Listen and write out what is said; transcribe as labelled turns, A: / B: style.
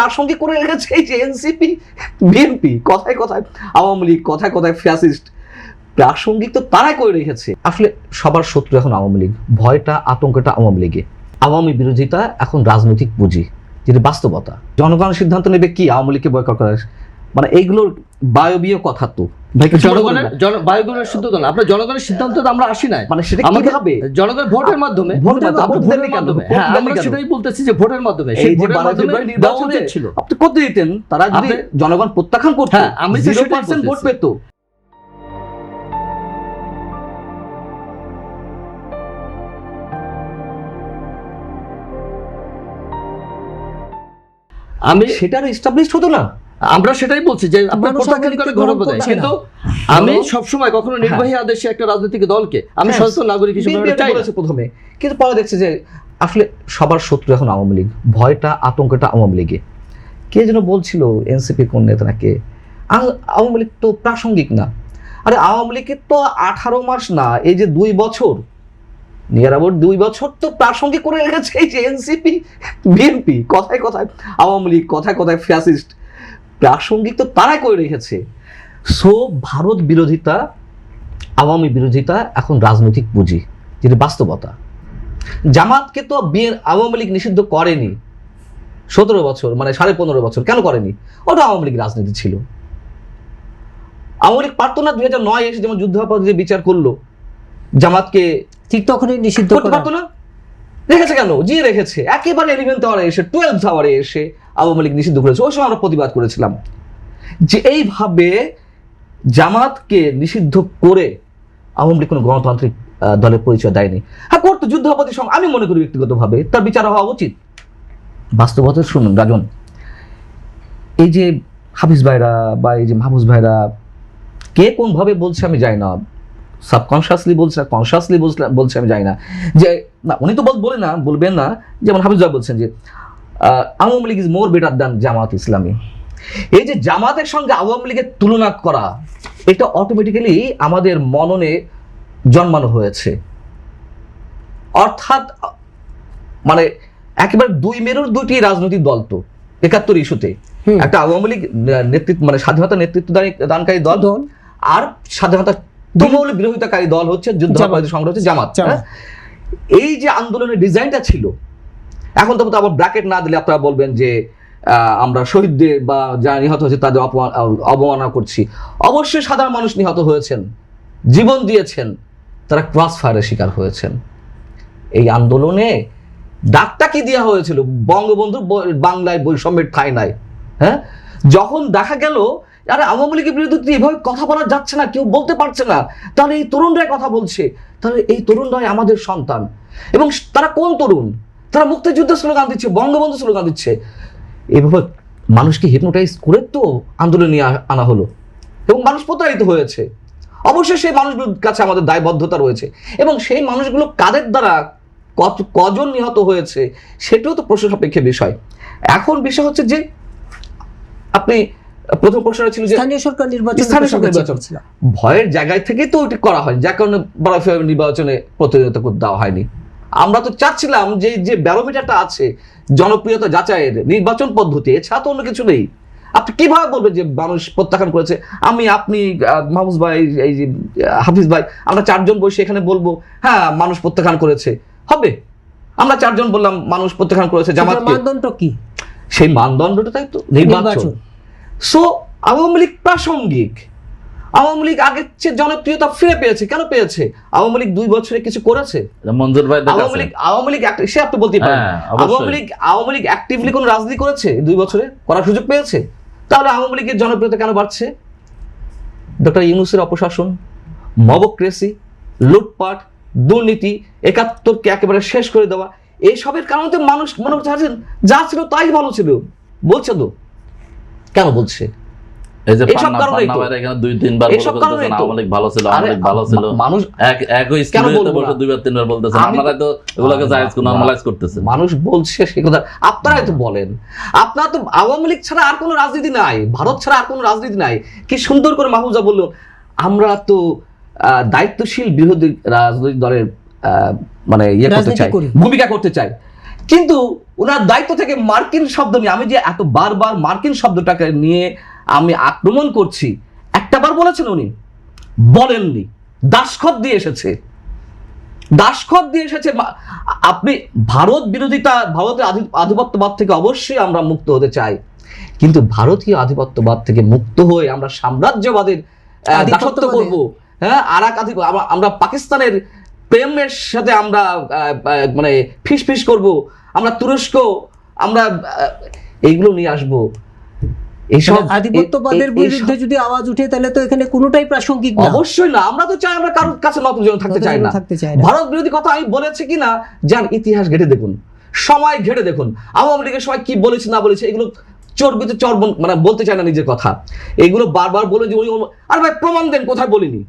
A: প্রাসঙ্গিক করে রেখেছে এই যে এনসিপি বিএনপি, কথায় কথায় আওয়ামী লীগ, কথায় কথায় ফ্যাসিস্ট, প্রাসঙ্গিক তো তারাই করে রেখেছে। আসলে সবার শত্রু এখন আওয়ামী লীগ, ভয়টা আতঙ্কটা আওয়ামী লীগে। আওয়ামী বিরোধিতা এখন রাজনৈতিক পুঁজি, যেটি বাস্তবতা। জনগণের সিদ্ধান্ত নেবে কি আওয়ামী লীগকে বয়কট করার, মানে এইগুলোর বায়বীয় কথা তো
B: জনগণের সিদ্ধান্ত না, আপনার জনগণের সিদ্ধান্ত আমরা আসি নাই,
A: মানে সেটা কিভাবে
B: জনগণের ভোটের মাধ্যমে, আমরা সেটাই বলতেছি যে ভোটের মাধ্যমে, সেই ভোটের মাধ্যমে নির্বাচন ছিল।
A: আপনি করতে দিতেন, তারা যদি জনগণ প্রত্যাখ্যান করত,
B: আমি
A: 0% ভোট পেত। আমি সেটার এস্টাবলিশ হতো না।
B: আমরা সেটাই বলছি যে আপনার প্রত্যাখ্যান করে গণভোট দেয়, কিন্তু আমি সবসময় কখনো নির্বাহী আদেশে একটা রাজনৈতিক দলকে আমি সচেতন নাগরিক হিসেবে চাই
A: প্রথমে, কিন্তু পরে দেখছে যে আসলে সবার শত্রু এখন আওয়ামী লীগ, ভয়টা আতঙ্কটা আওয়ামী লীগে। কে যেন বলছিল এনসিপি কোন নেতাকে, আওয়ামী লীগ তো প্রাসঙ্গিক না। আরে আওয়ামী লীগের তো 18 মাস না, এই যে 2 বছর, নিয়ার অ্যাবাউট 2 বছর তো প্রাসঙ্গিক করে রেখেছে এই যে এনসিপি বিএনপি, কথায় কথায় আওয়ামী লীগ, কথায় কথায় ফ্যাসিস্ট, প্রাসঙ্গিক তো তারাই করে রেখেছে। সো ভারত বিরোধিতা, আওয়ামী বিরোধিতা এখন রাজনৈতিক পুঁজি, যেটি বাস্তবতা। জামাতকে তো আওয়ামী লীগ নিষিদ্ধ করেনি 17 বছর, মানে 15.5 বছর। কেন করেনি? ওটা আওয়ামী লীগ রাজনীতি ছিল। আওয়ামী লীগ পারতো না 2009 এসে যেমন যুদ্ধাপরাধীদের বিচার করলো, জামাতকে
C: ঠিক তখনই নিষিদ্ধ
A: করতে পারতো না? রেখেছে কেন? জি রেখেছে। একেবারে 11th আওয়ারে এসে, 12th আওয়ারে এসে আওয়ামী লীগ নিষিদ্ধ করেছে। ওই সময় আমরা প্রতিবাদ করেছিলাম যে এইভাবে জামাতকে নিষিদ্ধ করে আওয়ামী লীগ কোনো গণতান্ত্রিক দলের পরিচয় দেয়নি। হ্যাঁ করতো, যুদ্ধাপরাধীর সঙ্গে আমি মনে করি ব্যক্তিগতভাবে তার বিচার হওয়া উচিত। বাস্তবতা শুনুন রাজন, এই যে হাফিজ ভাইরা বা এই যে মাহফুজ ভাইরা কে কোনভাবে বলছে আমি জানি না, সাবকনশিয়াসলি বলছে না কনশিয়াসলি বলছে আমি জানি না, যে না উনি তো বলবেন না, যেমন হাফিজ ভাই বলছেন যে Awami League is more better than Jamaat Islami. এই যে জামাতের সঙ্গে আওয়ামী লীগের তুলনা করা, এটা অটোমেটিক্যালি আমাদের মননে জন্মানো হয়েছে। অর্থাৎ মানে একেবারে 2 মেরুর 2টি রাজনৈতিক দল তো 71 ইস্যুতে, একটা আওয়ামী লীগ নেতৃত্ব মানে স্বাধীনতা নেতৃত্ব দানকারী দল, আর স্বাধীনতা তুমুল বিরোধিতাকারী দল হচ্ছে যুদ্ধাপরাধী সংগ্রহ হচ্ছে জামাত। এই যে আন্দোলনের ডিজাইনটা ছিল, এখন তো আবার ব্র্যাকেট না দিলে আপনারা বলবেন যে আমরা শহীদদের বা যারা নিহত হয়েছে তাদের অবমাননা করছি। অবশ্যই সাধারণ মানুষ নিহত হয়েছেন, জীবন দিয়েছেন, তারা ক্রস ফায়ারের শিকার হয়েছেন। এই আন্দোলনে ডাকটা কি দেওয়া হয়েছিল? বঙ্গবন্ধু বাংলায় বৈষম্যের ঠাঁই নাই। হ্যাঁ, যখন দেখা গেল আরে আওয়ামী লীগের বিরুদ্ধে এভাবে কথা বলা যাচ্ছে না, কেউ বলতে পারছে না, তাহলে এই তরুণরাই কথা বলছে, তাহলে এই তরুণরাই আমাদের সন্তান। এবং তারা কোন তরুণ? তারা মুক্তিযুদ্ধের স্লোগান দিচ্ছে, বঙ্গবন্ধু স্লোগান দিচ্ছে। এইভাবে মানুষকে হিপনোটাইজ করে তো আন্দোলন নিয়ে আনা হলো এবং মানুষ প্রতারিত হয়েছে। অবশ্যই সেই মানুষগুলোর কাছে আমাদের দায়বদ্ধতা রয়েছে, এবং সেই মানুষগুলো কাদের দ্বারা কজন নিহত হয়েছে সেটাও তো প্রশ্ন সাপেক্ষ বিষয়। এখন বিষয় হচ্ছে যে আপনি প্রথম প্রশ্ন ছিল যে
C: স্থানীয় সরকার নির্বাচন
A: ভয়ের জায়গায় থেকে তো ওটি করা হয়, যার কারণে নির্বাচনে প্রতিনিধিত্ব করতে দেওয়া হয়নি। আমরা তো চাচ্ছিলাম যে যে ব্যারোমিটারটা আছে জনপ্রিয়তা যাচাইয়ের নির্বাচন পদ্ধতি, এছাড়া তো অন্য কিছু নেই। আপনি কিভাবে বলবেন যে মানুষ প্রত্যাখ্যান করেছে? আপনি মাহফুজ ভাই, এই যে হাফিজ ভাই, আমরা 4 জন বসে এখানে বলবো হ্যাঁ মানুষ প্রত্যাখ্যান করেছে, হবে? আমরা 4 জন বললাম মানুষ প্রত্যাখ্যান করেছে জামাতকে,
C: মানদণ্ড কি?
A: সেই মানদণ্ডটা তাই তো নির্বাচন। সো আওয়ামী লীগ প্রাসঙ্গিক। আওয়ামী লীগ আগের চেয়ে জনপ্রিয়তা ফিরে পেয়েছে। কেন পেয়েছে? আওয়ামী লীগ 2 বছরে কিছু করেছে?
B: মঞ্জুর ভাই
A: আওয়ামী লীগ সে আপনি বলতে পারেন আওয়ামী লীগ অ্যাক্টিভলি কোন রাজনীতি করেছে 2 বছরে? করার সুযোগ পেয়েছে? তাহলে আওয়ামী লীগের জনপ্রিয়তা কেন বাড়ছে? ডক্টর ইউনূসের অপশাসন, মবক্রেসি, লুটপাট, দুর্নীতি, 71কে একেবারে শেষ করে দেওয়া, এইসবের কারণে তো মানুষ মনে করছে যা ছিল তাই ভালো ছিল। বলছে তো, কেন বলছে? মানুষ বলছে সে কথা, আপনারাই তো বলেন। আপনারা তো আওয়ামী লীগ ছাড়া আর কোনো রাজনীতি নাই, ভারত ছাড়া আর কোনো রাজনীতি নাই। কি সুন্দর করে মাহফুজা বললো, আমরা তো দায়িত্বশীল বিরোধী রাজনৈতিক দলের মানে ইয়ে করতে চাই, ভূমিকা করতে চাই। কিন্তু ওনার দায়িত্ব থেকে মার্কিন শব্দ নিয়ে, আমি যে এত বারবার মার্কিন শব্দটাকে নিয়ে আমি আক্রমণ করছি, একটাবার বলেছেন উনি? বলেননি। দাসখত দিয়ে এসেছে, দাসখত দিয়ে এসেছে। আপনি ভারত বিরোধিতা, ভারতের আধিপত্যবাদ থেকে অবশ্যই আমরা মুক্ত হতে চাই, কিন্তু ভারতীয় আধিপত্যবাদ থেকে মুক্ত হয়ে আমরা সাম্রাজ্যবাদের দাসত্ব করব, হ্যাঁ, আর এক আমরা পাকিস্তানের প্রেমের সাথে আমরা মানে ফিস করব, আমরা তুরস্ক, আমরা এইগুলো নিয়ে আসবো। এইসব
C: আধিপত্যবাদের বিরুদ্ধে যদি আওয়াজ উঠে তাহলে তো এখানে কোনোটাই প্রাসঙ্গিক না।
A: অবশ্যই না। আমরা তো চাই আমরা কারোর কাছে নতজন থাকতে চাই না। ভারত বিরোধী কথা আমি বলেছি কিনা যান ইতিহাস ঘেটে দেখুন, সময় ঘেটে দেখুন, আওয়ামী লীগের সময় কি বলেছে না বলেছে, এগুলো চর্বিতে চর্বণ মানে বলতে চায় না নিজের কথা, এগুলো বারবার বলে যে আর ভাই প্রমাণ দেন কোথায় বলিনি।